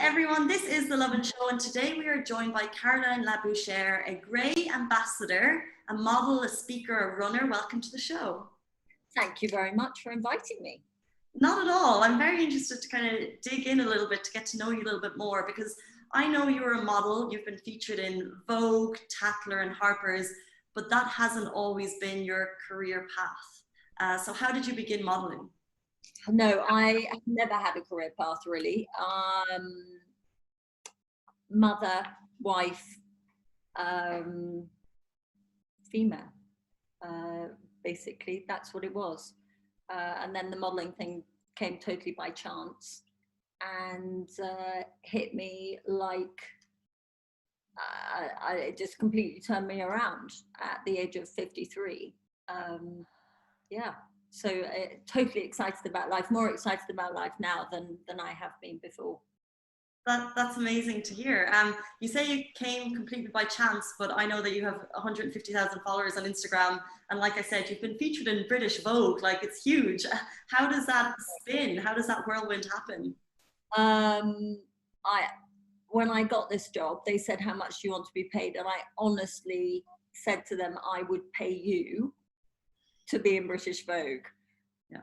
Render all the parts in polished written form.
everyone, this is the Lovin Show, and today we are joined by Caroline Labouchere, a grey ambassador, a model, a speaker, a runner. Welcome to the show. Thank you very much for inviting me. Not at all. I'm very interested to kind of dig in a little bit to get to know you a little bit more, because I know you're a model. You've been featured in Vogue, Tatler and Harper's, but that hasn't always been your career path. So how did you begin modeling? No, I have never had a career path really. Mother, wife, female, basically, that's what it was. And then the modeling thing came totally by chance and hit me like, it just completely turned me around at the age of 53. Yeah. So totally excited about life, more excited about life now than I have been before. That's amazing to hear. You say you came completely by chance, but I know that you have 150,000 followers on Instagram. And like I said, you've been featured in British Vogue, like it's huge. How does that spin? How does that whirlwind happen? When I got this job, they said, how much do you want to be paid? And I honestly said to them, I would pay you to be in British Vogue. Yeah.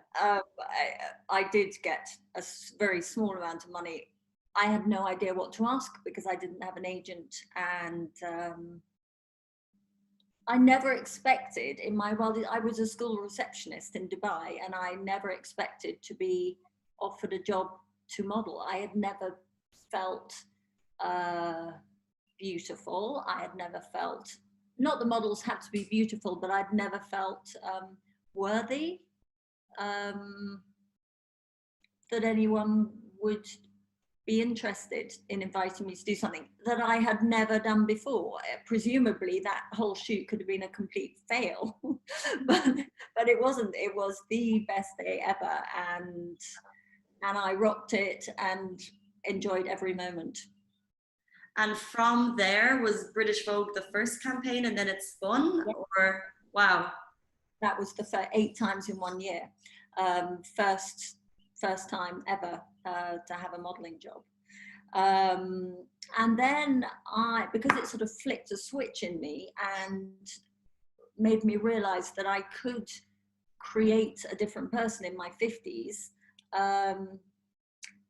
I did get a very small amount of money. I had no idea what to ask because I didn't have an agent, and I never expected in my world. I was a school receptionist in Dubai, and I never expected to be offered a job to model. I had never felt beautiful. I had never felt, not the models had to be beautiful, but I'd never felt worthy that anyone would be interested in inviting me to do something that I had never done before. Presumably that whole shoot could have been a complete fail, but it wasn't. It was the best day ever, and I rocked it and enjoyed every moment. And from there, was British Vogue the first campaign and then it spun? Yeah. Or wow. That was the 8 times in 1 year. First time ever to have a modeling job. And then because it sort of flicked a switch in me and made me realize that I could create a different person in my 50s,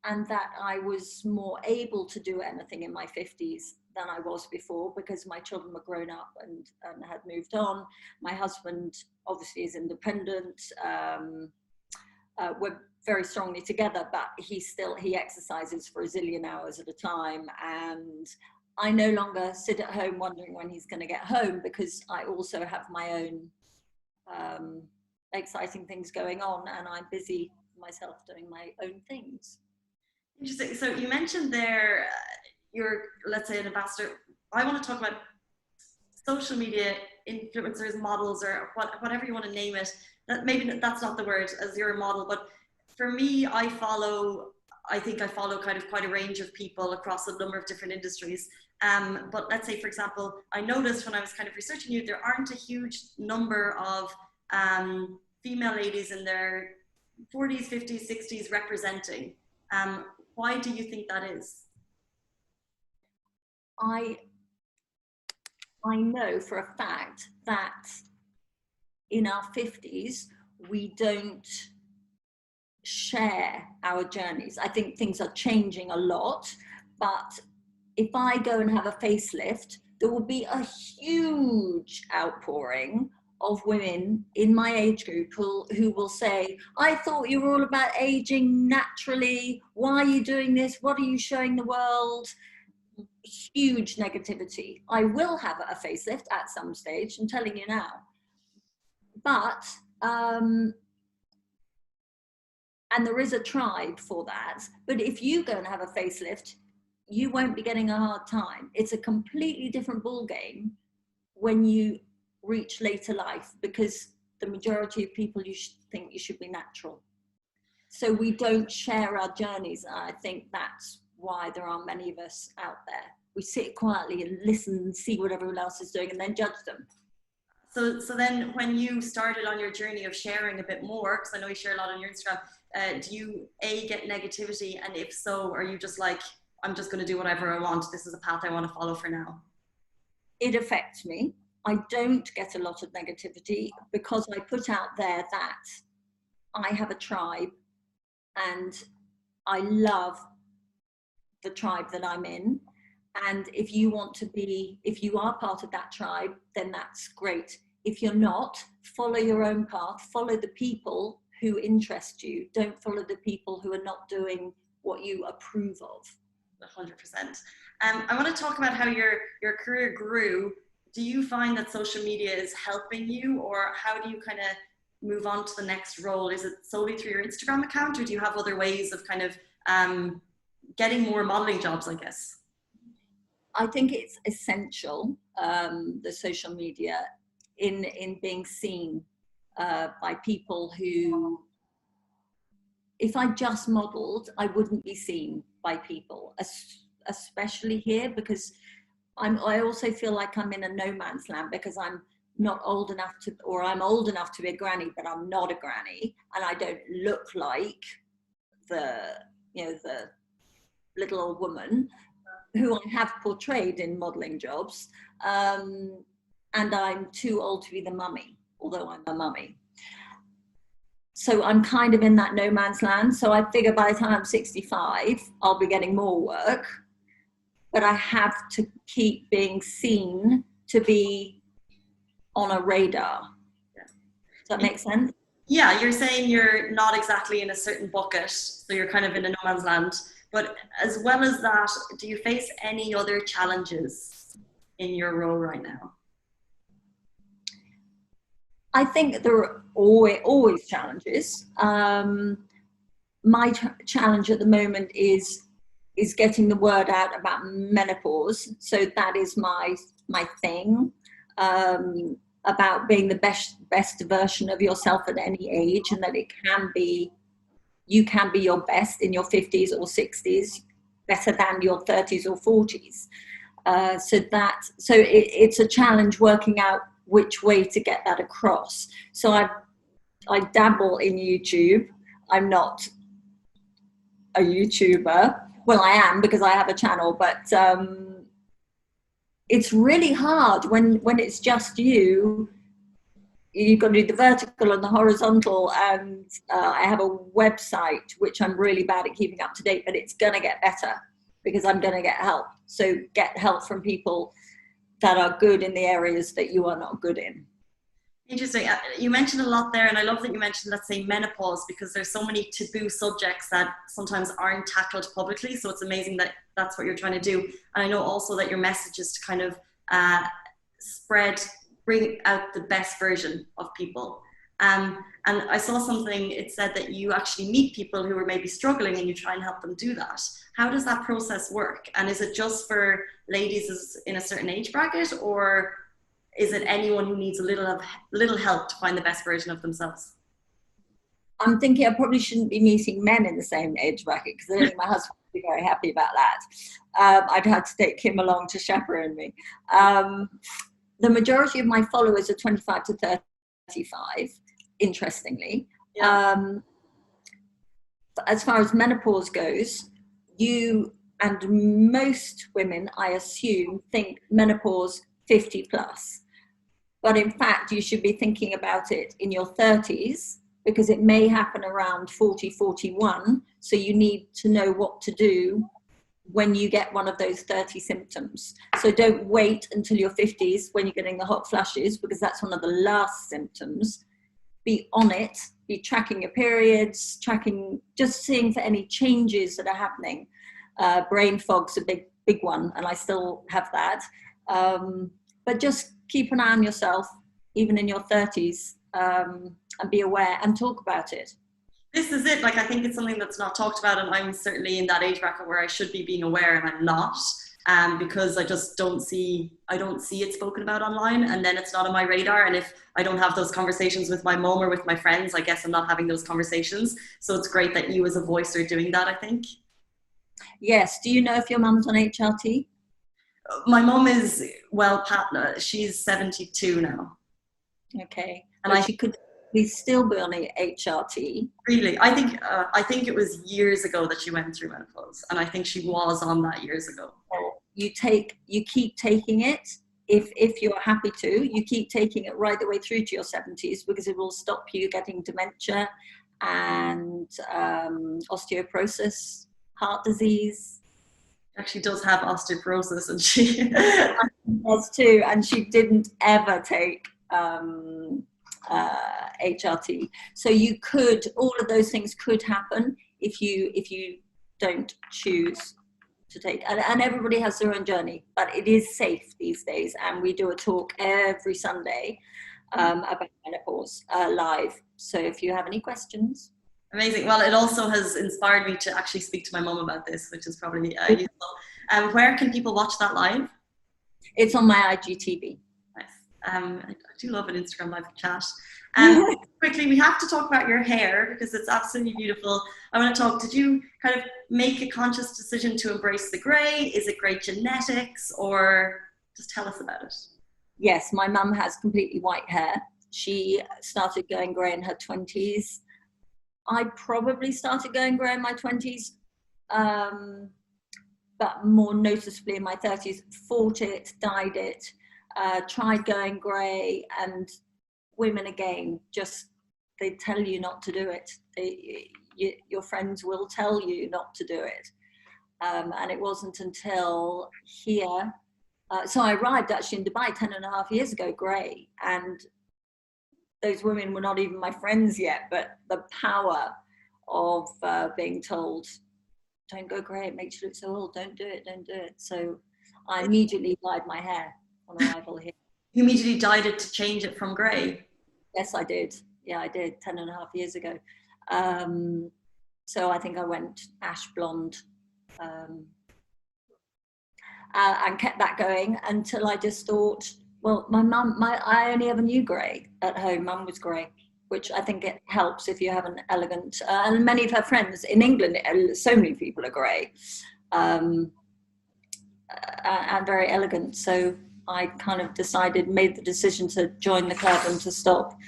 and that I was more able to do anything in my 50s than I was before, because my children were grown up and had moved on. My husband obviously is independent. We're very strongly together, but he exercises for a zillion hours at a time, and I no longer sit at home wondering when he's going to get home, because I also have my own exciting things going on, and I'm busy myself doing my own things. Interesting. So you mentioned there, you're, let's say, an ambassador. I want to talk about social media influencers, models, or whatever you want to name it. Maybe that's not the word, as you're a model, but for me, I think I follow kind of quite a range of people across a number of different industries. But let's say, for example, I noticed when I was kind of researching you, there aren't a huge number of female ladies in their 40s, 50s, 60s representing. Why do you think that is? I know for a fact that in our 50s, we don't share our journeys. I think things are changing a lot, but if I go and have a facelift, there will be a huge outpouring of women in my age group who will say, I thought you were all about aging naturally. Why are you doing this? What are you showing the world? Huge negativity. I will have a facelift at some stage, I'm telling you now. But, and there is a tribe for that, but if you go and have a facelift, you won't be getting a hard time. It's a completely different ball game when you reach later life, because the majority of people think you should be natural. So we don't share our journeys. And I think that's why there aren't many of us out there. We sit quietly and listen and see what everyone else is doing and then judge them. So then when you started on your journey of sharing a bit more, because I know you share a lot on your Instagram, do you get negativity? And if so, are you just like, I'm just going to do whatever I want. This is a path I want to follow for now? It affects me. I don't get a lot of negativity because I put out there that I have a tribe and I love the tribe that I'm in. And if you are part of that tribe, then that's great. If you're not, follow your own path, follow the people who interest you. Don't follow the people who are not doing what you approve of. 100%. I want to talk about how your career grew. Do you find that social media is helping you, or how do you kind of move on to the next role? Is it solely through your Instagram account, or do you have other ways of kind of getting more modeling jobs, I guess? I think it's essential, the social media, in being seen by people who, if I just modeled, I wouldn't be seen by people, especially here, because I also feel like I'm in a no man's land, because I'm not old enough to, or I'm old enough to be a granny, but I'm not a granny, and I don't look like the little old woman who I have portrayed in modeling jobs, and I'm too old to be the mummy, although I'm a mummy. So I'm kind of in that no man's land. So I figure by the time I'm 65, I'll be getting more work, but I have to keep being seen to be on a radar. Yeah. Does that make sense? Yeah, you're saying you're not exactly in a certain bucket, so you're kind of in a no man's land. But as well as that, do you face any other challenges in your role right now? I think there are always challenges. My challenge at the moment is getting the word out about menopause. So that is my thing, about being the best version of yourself at any age, and that you can be your best in your 50s or 60s, better than your 30s or 40s. So it's a challenge working out which way to get that across. So I dabble in YouTube. I'm not a YouTuber. Well, I am, because I have a channel, but it's really hard when it's just you. You've got to do the vertical and the horizontal, and I have a website which I'm really bad at keeping up to date, but it's going to get better because I'm going to get help. So get help from people that are good in the areas that you are not good in. Interesting. You mentioned a lot there, and I love that you mentioned, let's say, menopause, because there's so many taboo subjects that sometimes aren't tackled publicly. So it's amazing that that's what you're trying to do. And I know also that your message is to kind of bring out the best version of people. And I saw something, it said that you actually meet people who are maybe struggling and you try and help them do that. How does that process work? And is it just for ladies in a certain age bracket, or is it anyone who needs a little help to find the best version of themselves? I'm thinking I probably shouldn't be meeting men in the same age bracket, because I don't think my husband would be very happy about that. I'd have to take him along to chaperone me. The majority of my followers are 25 to 35, interestingly. Yeah. As far as menopause goes, you and most women, I assume, think menopause 50 plus. But in fact, you should be thinking about it in your 30s, because it may happen around 40, 41. So you need to know what to do when you get one of those 30 symptoms. So don't wait until your 50s when you're getting the hot flushes, because that's one of the last symptoms. Be on it, be tracking your periods, just seeing for any changes that are happening. Brain fog's a big one, and I still have that. But just keep an eye on yourself, even in your 30s, and be aware and talk about it. This is it. Like, I think it's something that's not talked about, and I'm certainly in that age bracket where I should be being aware, and I'm not, because I just don't see it spoken about online, and then it's not on my radar. And if I don't have those conversations with my mom or with my friends, I guess I'm not having those conversations. So it's great that you as a voice are doing that, I think. Yes. Do you know if your mum's on HRT? My mum is, well, she's 72 now. Okay. And she could Please still be on a HRT. Really, I think it was years ago that she went through menopause, and I think she was on that years ago. You keep taking it. If you're happy to, you keep taking it right the way through to your 70s, because it will stop you getting dementia and osteoporosis, heart disease. Actually does have osteoporosis, and she does too, and she didn't ever take HRT. So you could, all of those things could happen if you don't choose to take, and everybody has their own journey, but it is safe these days, and we do a talk every Sunday about menopause live. So if you have any questions. Amazing. Well, it also has inspired me to actually speak to my mum about this, which is probably useful. Where can people watch that live? It's on my IGTV. Nice. I do love an Instagram live chat. Quickly, we have to talk about your hair because it's absolutely beautiful. I want to talk, did you kind of make a conscious decision to embrace the grey? Is it grey genetics, or just tell us about it? Yes, my mum has completely white hair. She started going grey in her 20s. I probably started going grey in my 20s, but more noticeably in my 30s. Fought it, dyed it, tried going grey, and women again, just, they tell you not to do it. Your friends will tell you not to do it. And it wasn't until here, so I arrived actually in Dubai 10.5 years ago, grey, and those women were not even my friends yet, but the power of being told, don't go grey, it makes you look so old, don't do it, don't do it. So I immediately dyed my hair on arrival here. You immediately dyed it to change it from grey? Yes, I did. Yeah, I did 10.5 years ago. So I think I went ash blonde and kept that going until I just thought, well, I only ever knew grey at home. Mum was grey, which I think it helps if you have an elegant, and many of her friends in England, so many people are grey and very elegant. So I kind of made the decision to join the club and to stop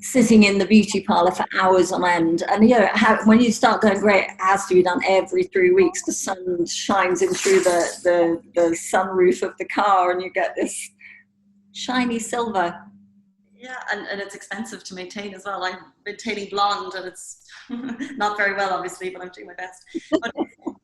sitting in the beauty parlour for hours on end. And you know, when you start going grey, it has to be done every 3 weeks. The sun shines in through the sunroof of the car, and you get this shiny silver. Yeah, and it's expensive to maintain as well. I'm maintaining blonde, and it's not very well, obviously, but I'm doing my best. But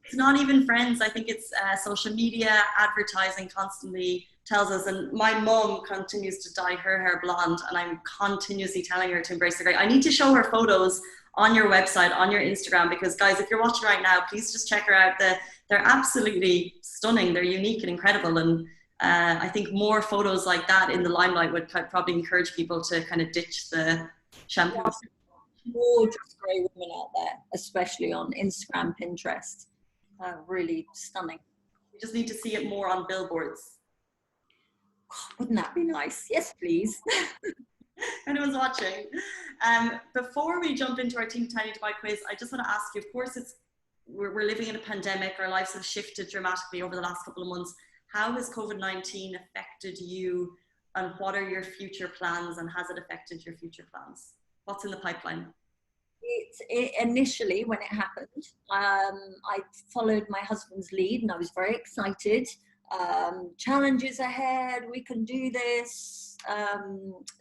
it's not even friends. I think it's social media, advertising constantly tells us. And my mum continues to dye her hair blonde, and I'm continuously telling her to embrace the grey. I need to show her photos on your website, on your Instagram, because guys, if you're watching right now, please just check her out. They're absolutely stunning. They're unique and incredible. And I think more photos like that in the limelight would probably encourage people to kind of ditch the shampoo. Gorgeous grey women out there, especially on Instagram, Pinterest. Really stunning. We just need to see it more on billboards. Wouldn't that be nice? Yes, please. Anyone's watching. Before we jump into our Team Tiny Dubai quiz, I just want to ask you, of course, we're living in a pandemic. Our lives have shifted dramatically over the last couple of months. How has COVID-19 affected you, and what are your future plans, and has it affected your future plans? What's in the pipeline? Initially, when it happened, I followed my husband's lead, and I was very excited. Challenges ahead, we can do this.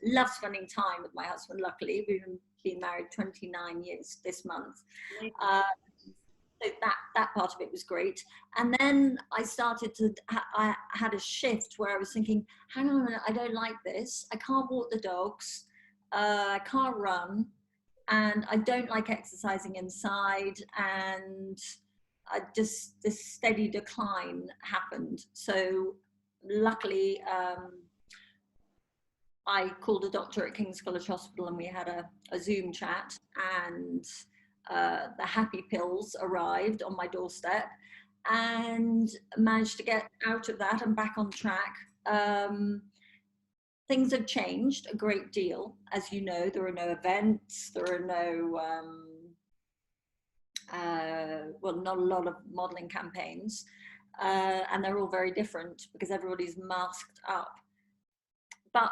Love spending time with my husband. Luckily, we've been married 29 years this month. So that part of it was great. And then I had a shift where I was thinking, hang on a minute, I don't like this. I can't walk the dogs. I can't run. And I don't like exercising inside. And this steady decline happened. So luckily, I called a doctor at King's College Hospital, and we had a Zoom chat, and the happy pills arrived on my doorstep, and managed to get out of that and back on track. Things have changed a great deal. As you know, there are no events, there are no, not a lot of modeling campaigns, and they're all very different because everybody's masked up. But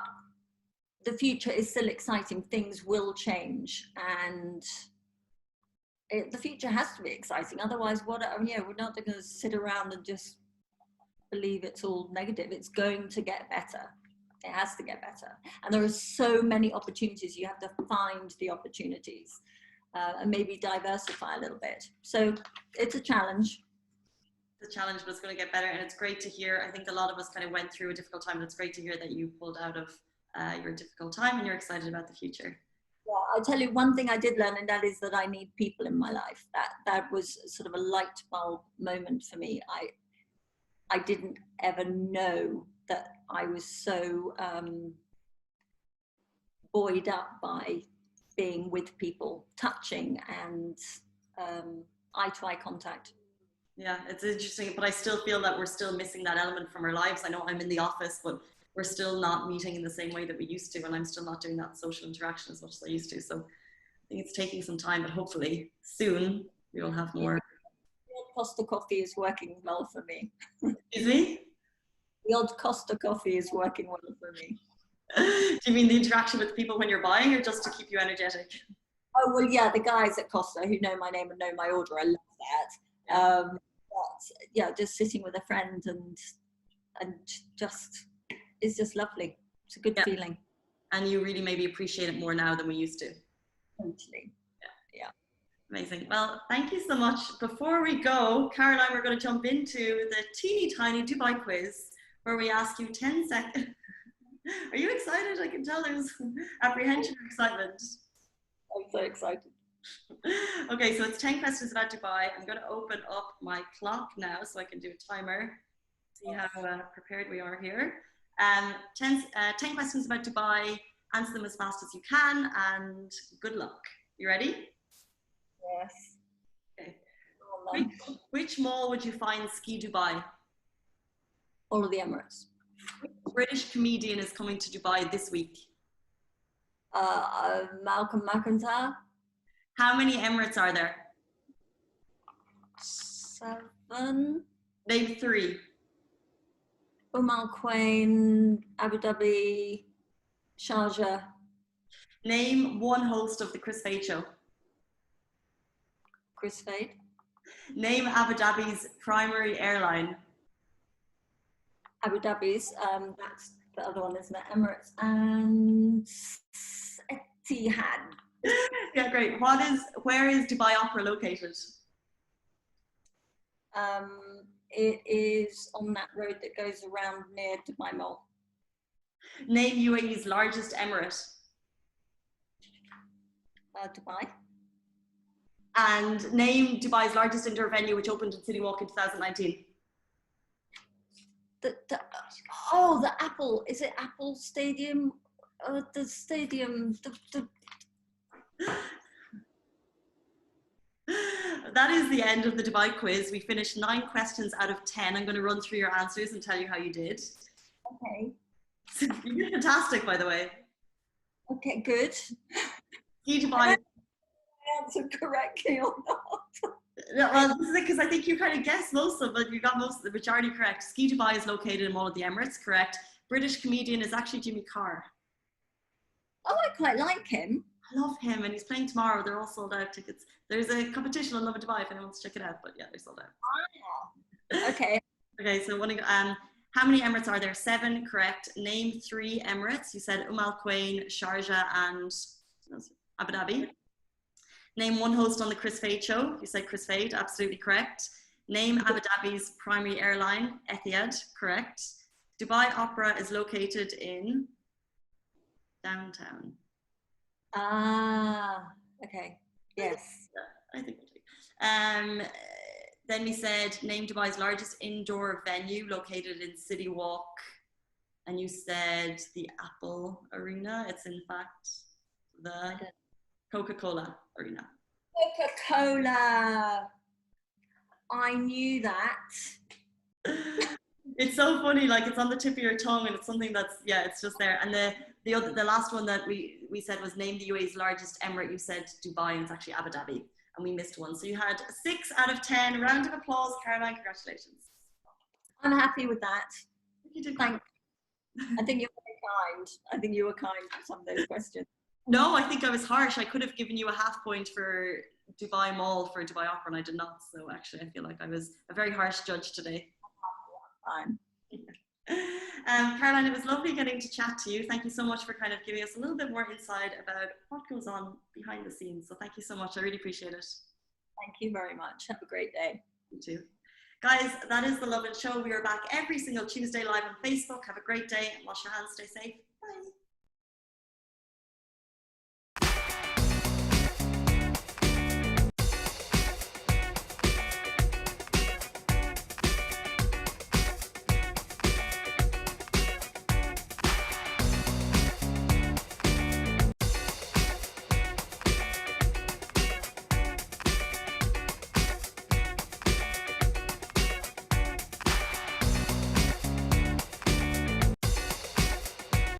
the future is still exciting. Things will change, and the future has to be exciting. Otherwise, we're not going to sit around and just believe it's all negative. It's going to get better. It has to get better. And there are so many opportunities. You have to find the opportunities and maybe diversify a little bit. So it's a challenge. The challenge, but it's going to get better. And it's great to hear. I think a lot of us kind of went through a difficult time, and it's great to hear that you pulled out of your difficult time and you're excited about the future. Yeah, I'll tell you one thing I did learn, and that is that I need people in my life. That was sort of a light bulb moment for me. I didn't ever know that I was so buoyed up by being with people, touching, and eye-to-eye contact. Yeah, it's interesting, but I still feel that we're still missing that element from our lives. I know I'm in the office, but we're still not meeting in the same way that we used to, and I'm still not doing that social interaction as much as I used to. So I think it's taking some time, but hopefully soon we will have more. The odd Costa coffee is working well for me. Excuse me? The odd Costa coffee is working well for me. Do you mean the interaction with people when you're buying, or just to keep you energetic? Oh, well, yeah, the guys at Costa who know my name and know my order, I love that. But yeah, just sitting with a friend and just, it's just lovely. It's a good feeling. And you really maybe appreciate it more now than we used to. Totally. Yeah. Amazing. Well, thank you so much. Before we go, Caroline, we're going to jump into the teeny tiny Dubai quiz, where we ask you 10 seconds. Are you excited? I can tell there's apprehension or excitement. I'm so excited. Okay, so it's 10 questions about Dubai. I'm going to open up my clock now so I can do a timer. See how prepared we are here. 10 questions about Dubai. Answer them as fast as you can, and good luck. You ready? Yes. Okay. Which mall would you find Ski Dubai? All of the Emirates. Which British comedian is coming to Dubai this week? Malcolm McIntyre. How many Emirates are there? 7. Name 3. Quain, Abu Dhabi, Sharjah. Name 1 host of the Chris Fade Show. Chris Fade. Name Abu Dhabi's primary airline. Abu Dhabi's, that's the other one, isn't it? Emirates and Etihad. Yeah, great. Where is Dubai Opera located? It is on that road that goes around near Dubai Mall. Name UAE's largest emirate. Dubai. And name Dubai's largest indoor venue, which opened in City Walk in 2019. The Apple, is it Apple Stadium? The stadium, That is the end of the Dubai quiz. We finished 9 questions out of 10. I'm going to run through your answers and tell you how you did. Okay. You did fantastic, by the way. Okay, good. Ski Dubai. Answered correctly or not? Well, this is it, because I think you kind of guessed most of it. You got the majority correct. Ski Dubai is located in Mall of the Emirates, correct. British comedian is actually Jimmy Carr. Oh, I quite like him. I love him, and he's playing tomorrow. They're all sold out tickets. There's a competition on Lovin Dubai if anyone wants to check it out, but yeah, they're sold out. Ah, okay. Okay, so how many Emirates are there? 7, correct. Name 3 Emirates. You said Al Quwain, Sharjah, and Abu Dhabi. Name 1 host on the Chris Fade Show. You said Chris Fade, absolutely correct. Name Abu Dhabi's primary airline, Etihad, correct. Dubai Opera is located in downtown. Ah, okay. Yes. I think then we said name Dubai's largest indoor venue located in City Walk, and you said the Apple Arena. It's in fact the Coca-Cola Arena. Coca-Cola. I knew that. It's so funny, like it's on the tip of your tongue, and it's something that's, yeah, it's just there. And the last one that we said was name the UAE's largest emirate. You said Dubai, and it's actually Abu Dhabi, and we missed one. So you had 6 out of 10. Round of applause, Caroline. Congratulations. I'm happy with that. You did Thank you. I think you're very kind. I think you were kind for some of those questions. No, I think I was harsh. I could have given you a half point for Dubai Mall for Dubai Opera, and I did not. So actually, I feel like I was a very harsh judge today. Fine. Caroline, it was lovely getting to chat to you. Thank you so much for kind of giving us a little bit more insight about what goes on behind the scenes. So thank you so much. I really appreciate it. Thank you very much. Have a great day. You too. Guys, that is the Lovin Show. We are back every single Tuesday live on Facebook. Have a great day and wash your hands. Stay safe. Bye.